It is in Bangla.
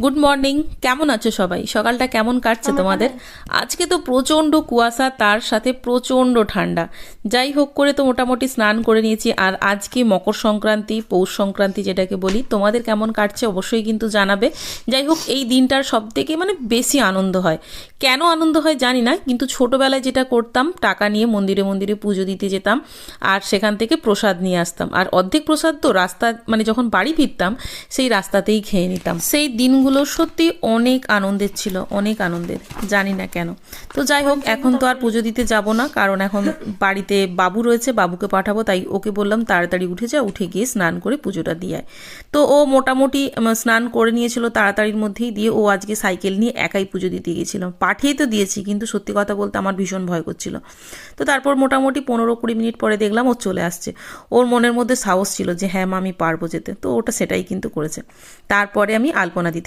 Good morning. কেমন আছো সবাই? সকালটা কেমন কাটছে তোমাদের? আজকে তো প্রচণ্ড কুয়াশা, তার সাথে প্রচণ্ড ঠান্ডা। যাই হোক করে তো মোটামুটি স্নান করে নিয়েছি। আর আজকে মকর সংক্রান্তি, পৌষ সংক্রান্তি যেটাকে বলি। তোমাদের কেমন কাটছে অবশ্যই কিন্তু জানাবে। যাই হোক, এই দিনটার সব থেকে বেশি আনন্দ হয়। কেন আনন্দ হয় জানি না, কিন্তু ছোটোবেলায় যেটা করতাম, টাকা নিয়ে মন্দিরে মন্দিরে পুজো দিতে যেতাম আর সেখান থেকে প্রসাদ নিয়ে আসতাম। আর অর্ধেক প্রসাদ তো রাস্তা যখন বাড়ি ফিরতাম সেই রাস্তাতেই খেয়ে নিতাম। সেই দিনগুলো সত্যি অনেক আনন্দের ছিল, অনেক আনন্দের, জানি না কেন। তো যাই হোক, এখন তো আর পুজো দিতে যাব না, কারণ এখন বাড়িতে বাবু রয়েছে, বাবুকে পাঠাবো। তাই ওকে বললাম তাড়াতাড়ি উঠে যা, উঠে গিয়ে স্নান করে পুজোটা দিয়ে আয়। তো ও মোটামুটি স্নান করে নিয়েছিল তাড়াতাড়ির মধ্যেই, দিয়ে ও আজকে সাইকেল নিয়ে একাই পুজো দিতে গিয়েছিল। পাঠিয়ে তো দিয়েছি, কিন্তু সত্যি কথা বলতে আমার ভীষণ ভয় করছিল। তো তারপর মোটামুটি 15-20 মিনিট পরে দেখলাম ও চলে আসছে। ওর মনের মধ্যে সাহস ছিল যে হ্যাঁ মা, আমি পারবো যেতে। তো ওটা সেটাই কিন্তু করেছে। তারপরে আমি আলপনা দিতে